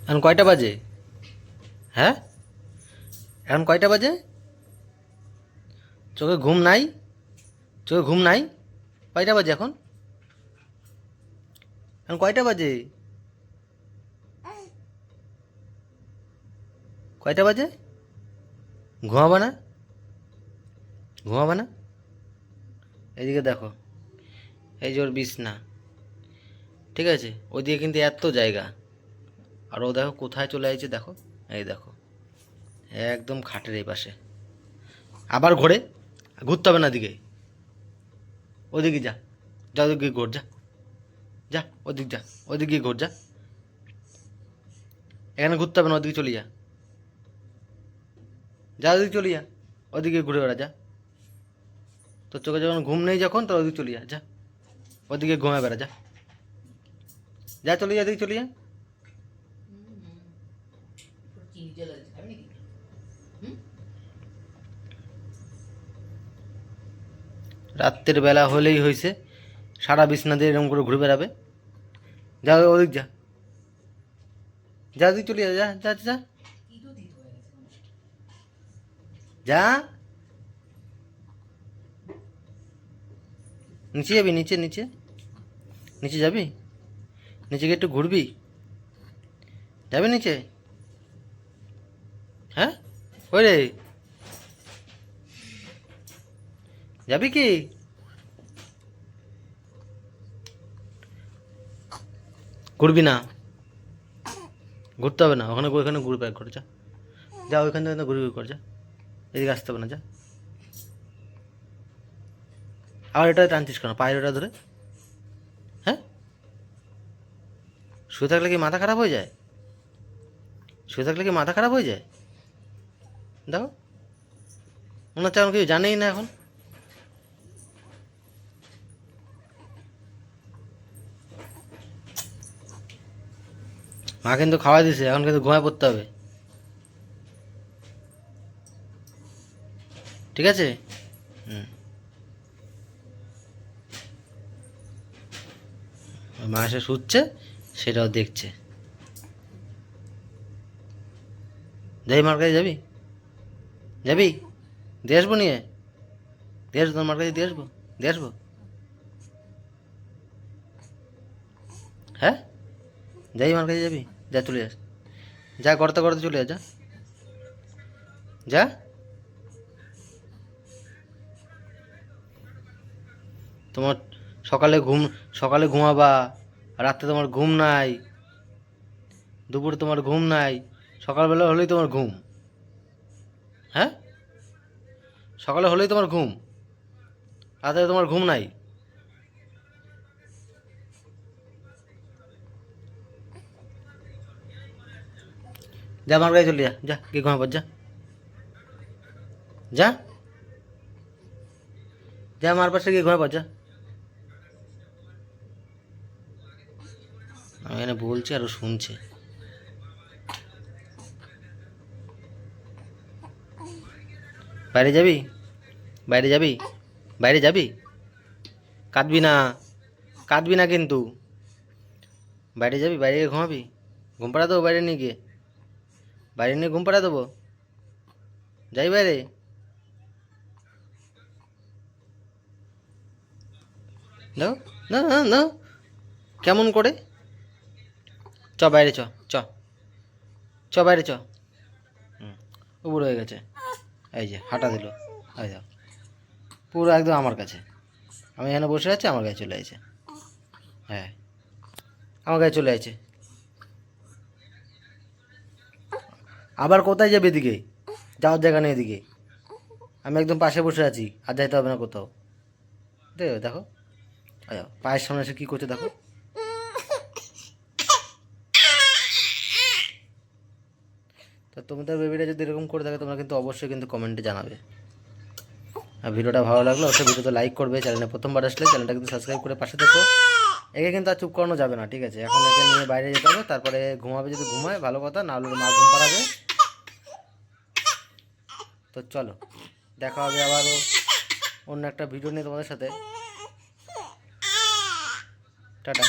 এখন কয়টা বাজে? হ্যাঁ, এখন কয়টা বাজে? চোখে ঘুম নাই? চোখে ঘুম নাই? কয়টা বাজে এখন? এখন কয়টা বাজে? কয়টা বাজে? ঘুমাবে না? ঘুমাবে না? এদিকে দেখো, এই যে ওর বিছনা, ঠিক আছে? ওদিকে কিন্তু এত জায়গা, আর ও দেখো কোথায় চলে আসছে, দেখো, এই দেখো, একদম খাটের এই পাশে। আবার ঘোরে, ঘুরতে হবে না দিকে, ওদিকে যা, যা ওদিকে ঘোর, যা যা, ওদিক যা, ওদিকে ঘোর, যা, এখানে ঘুরতে হবে না, ওদিকে চলে যা, যা ওদিকে চলে যা, ওদিকে ঘুরে বেড়া, যা। তোর চোখে যখন ঘুম নেই যখন, তোর ওদিকে চলে যা, যা, ওদিকে ঘুমে বেড়া, যা, যা চলে যা, ওদিকে চলে যা। রাত্রের বেলা হলেই হয়েছে, সারা বিছনা দিয়ে এরকম করে ঘুরে বেড়াবে। যা ওদিক যা, যা ওদিক চলে যা, যা যা যা, যা। নিচে যাবি? নিচে নিচে নিচে যাবি? নিচে গিয়ে একটু ঘুরবি? যাবি নিচে? হ্যাঁ, ওই রে, যাবি কি? ঘুরবি না? ঘুরতে হবে না, ওখানে ওইখানে ঘুরবে এক করে, যা যা, ওইখান থেকে ঘুরবি কর, যা, এদিকে আসতে হবে না, যা। আবার এটা টানছিস কেন, পায়ের ওটা ধরে? হ্যাঁ, শুয়ে থাকলে কি মাথা খারাপ হয়ে যায়? শুয়ে থাকলে কি মাথা খারাপ হয়ে যায়? দেখো, মনে হচ্ছে এখন কিছু জানেই না এখন। মা কিন্তু খাওয়া দিছে, এখন কিন্তু ঘুমায় পড়তে হবে, ঠিক আছে? হুম, মা এসে শুচ্ছে, সেটাও দেখছে। যাই, মার কাছে যাবি? যাবি? দিয়ে আসবো নিয়ে, দিয়ে আসবো, তোর মার কাছে দিয়ে আসবো, দিয়ে আসবো। হ্যাঁ, যাই, মার কাছে যাবি? যা চলে যাস, যা, করতে করতে চলে যা, যা। তোমার সকালে ঘুম, সকালে ঘুমাবা, রাত্রে তোমার ঘুম নাই, দুপুরে তোমার ঘুম নাই, সকালবেলা হলেই তোমার ঘুম। হ্যাঁ, সকালে হলেই তোমার ঘুম, রাতে তোমার ঘুম নাই। যা, আমার কাছে চলে যা, যা কি ঘুমাবার, যা যা, যা আমার পাশে গিয়ে ঘুমাবার, যা। আমি এখানে বলছি আর ও শুনছে। বাইরে যাবি? বাইরে যাবি? বাইরে যাবি? কাঁদবি না, কাঁদবি না কিন্তু। বাইরে যাবি? বাইরে গিয়ে ঘুমাবি? ঘুম পাড়া দেবো বাইরে নিয়ে গিয়ে? বাইরে নিয়ে ঘুম পাড়া দেবো? যাই বাইরে? দাও, না না না, কেমন করে? চ বাইরে, চ চ, চ বাইরে চ। হুম, উপর হয়ে গেছে, এই যে হাঁটা দিল, এই যাও, পুরো একদম আমার কাছে। আমি এখানে বসে আছি, আমার কাছে চলে আসছে। হ্যাঁ, আমার কাছে চলে আসছে। আবার কোথায় যাবে এদিকে? যাওয়ার জায়গা নেই এদিকে, আমি একদম পাশে বসে আছি, আর যাইতে হবে না কোথাও। দেখো, আয় পায়ের সামনে এসে কী করছে দেখো। তো তোমাদের বেবিটা যদি এরকম করে থাকে, তোমরা কিন্তু অবশ্যই কিন্তু কমেন্টে জানাবে। আর ভিডিওটা ভালো লাগলো অবশ্যই ভিডিওতে লাইক করবে, চ্যানেলে প্রথমবার আসলে চ্যানেলটা কিন্তু সাবস্ক্রাইব করে পাশে দেখো। একে কিন্তু আর চুপ করানো যাবে না, ঠিক আছে? এখন একে নিয়ে বাইরে যেতে হবে, তারপরে ঘুমাবে, যদি ঘুমায় ভালো কথা, না হলে মা ঘুম পাড়াবে। তো চলো, দেখা হবে আবারও অন্য একটা ভিডিও নিয়ে তোমাদের সাথে। টাটা।